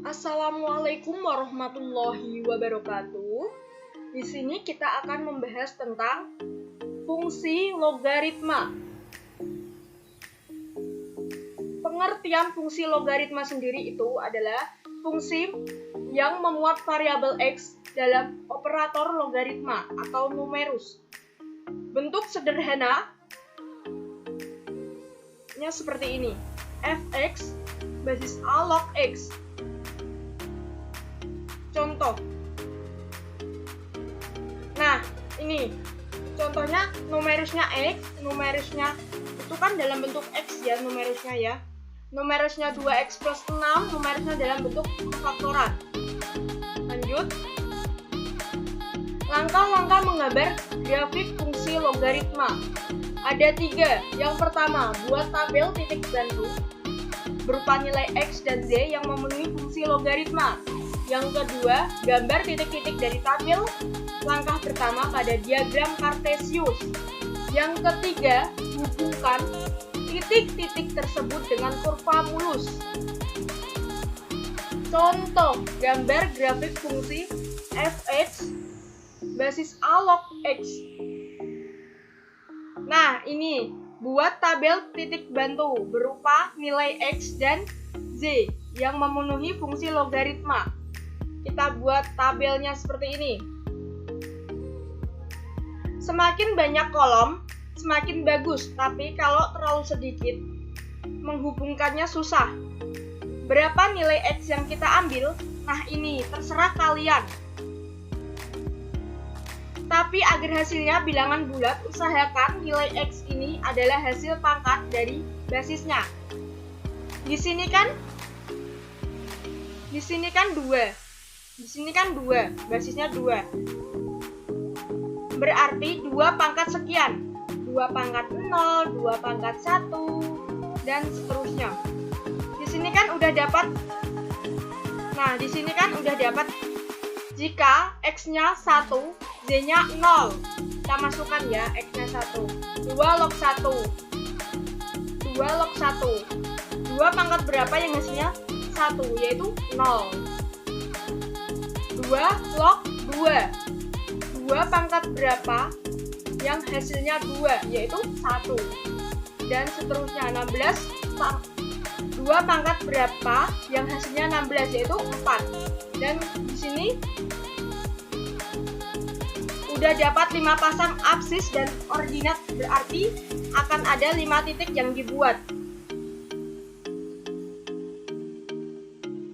Assalamualaikum warahmatullahi wabarakatuh. Di sini kita akan membahas tentang fungsi logaritma. Pengertian fungsi logaritma sendiri itu adalah fungsi yang memuat variabel X dalam operator logaritma atau numerus. Bentuk sederhananya seperti ini. Fx basis A log X. Contoh. Nah, ini contohnya numerusnya X, numerusnya itu kan dalam bentuk X ya, numerusnya ya. Numerusnya 2X plus 6, numerusnya dalam bentuk faktoran. Lanjut. Langkah-langkah menggambar grafik fungsi logaritma. Ada 3. Yang pertama, buat tabel titik bantu berupa nilai X dan Z yang memenuhi fungsi logaritma. Yang kedua, gambar titik-titik dari tabel langkah pertama pada diagram Kartesius. Yang ketiga, hubungkan titik-titik tersebut dengan kurva mulus. Contoh, gambar grafik fungsi Fx basis A log X. Nah, ini buat tabel titik bantu berupa nilai X dan Z yang memenuhi fungsi logaritma. Kita buat tabelnya seperti ini. Semakin banyak kolom, semakin bagus, tapi kalau terlalu sedikit, menghubungkannya susah. Berapa nilai X yang kita ambil? Nah, ini terserah kalian. Tapi agar hasilnya bilangan bulat, usahakan nilai X ini adalah hasil pangkat dari basisnya. Di sini kan 2. Di sini kan 2, basisnya 2. Berarti 2 pangkat sekian. 2 pangkat 0, 2 pangkat 1, dan seterusnya. Di sini kan udah dapat. Nah, di sini kan udah dapat jika X-nya 1, Z-nya 0. Kita masukkan ya, X-nya 1. 2 log 1. 2 log 1. 2 pangkat berapa yang hasilnya 1, yaitu 0. 2 log 2. 2 pangkat berapa yang hasilnya 2, yaitu 1. Dan seterusnya 16. 2 pangkat berapa yang hasilnya 16, yaitu 4. Dan di sini udah dapat 5 pasang absis dan ordinat, berarti akan ada 5 titik yang dibuat.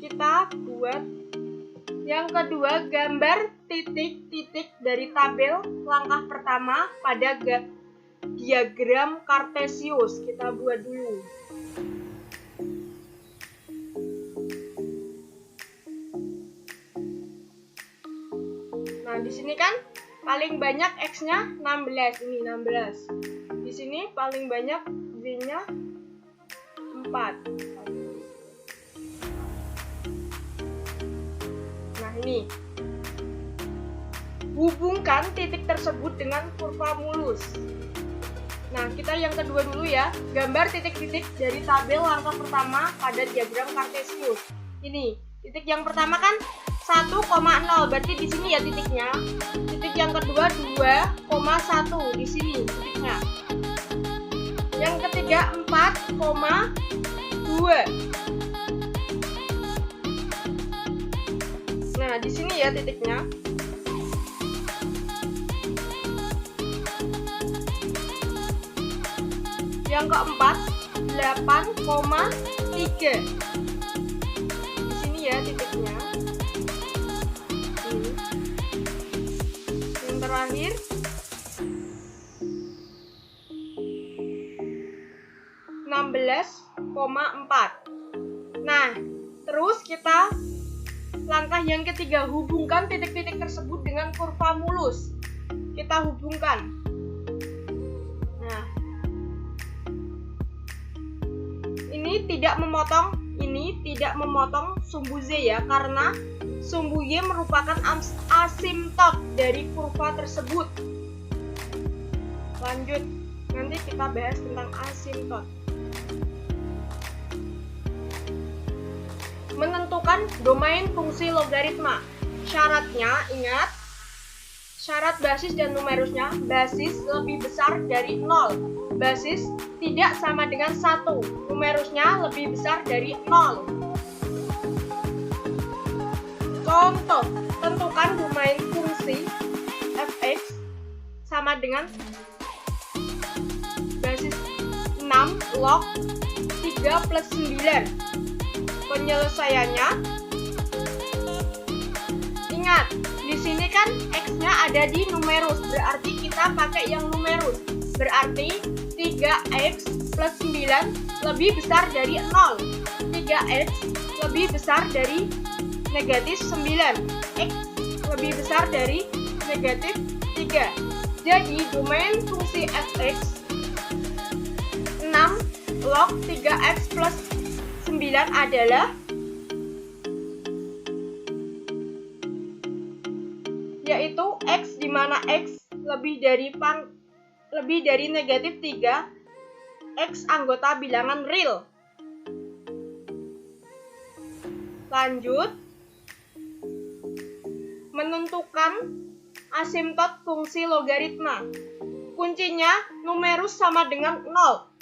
Kita buat yang kedua, gambar titik-titik dari tabel langkah pertama pada diagram Kartesius. Kita buat dulu. Nah, di sini kan paling banyak X-nya 16, ini 16. Di sini paling banyak Z-nya 4. Nah, ini. Hubungkan titik tersebut dengan kurva mulus. Nah, kita yang kedua dulu ya. Gambar titik-titik dari tabel langkah pertama pada diagram Kartesius. Ini, titik yang pertama kan 1,0, berarti di sini ya titiknya. Titik yang kedua 2,1, di sini titiknya. Yang ketiga 4,2. Nah, di sini ya titiknya. Yang keempat 8,3. Di sini ya titiknya. Ini. Yang terakhir 16,4. Nah, terus kita langkah yang ketiga, hubungkan titik-titik tersebut dengan kurva mulus. Kita hubungkan. Nah, ini tidak memotong sumbu Z ya, karena sumbu Y merupakan asimtot dari kurva tersebut. Lanjut, nanti kita bahas tentang asimtot. menentukan domain fungsi logaritma. Syaratnya, ingat, syarat basis dan numerusnya, basis lebih besar dari 0. Basis tidak sama dengan 1. Numerusnya lebih besar dari 0. Contoh, tentukan domain fungsi fx sama dengan basis 6 log 3 plus 9. Penyelesaiannya, ingat, di sini kan x-nya ada di numerus, berarti kita pakai yang numerus. Berarti 3x plus 9 lebih besar dari 0. 3x lebih besar dari negatif 9. X lebih besar dari negatif 3. Jadi domain fungsi fx 6 log 3x plus 9 adalah yaitu x di mana x lebih dari negatif 3, x anggota bilangan real. Lanjut, menentukan asimtot fungsi logaritma. Kuncinya numerus sama dengan 0.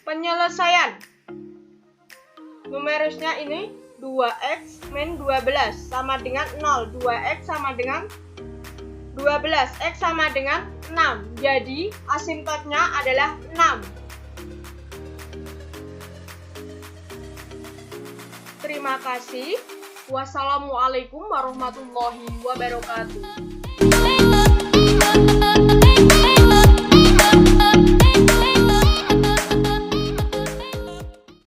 Penyelesaian, numerusnya ini 2x min 12 sama dengan 0. 2x sama dengan 12, x sama dengan 6. Jadi asimtotnya adalah 6. Terima kasih. Wassalamualaikum warahmatullahi wabarakatuh.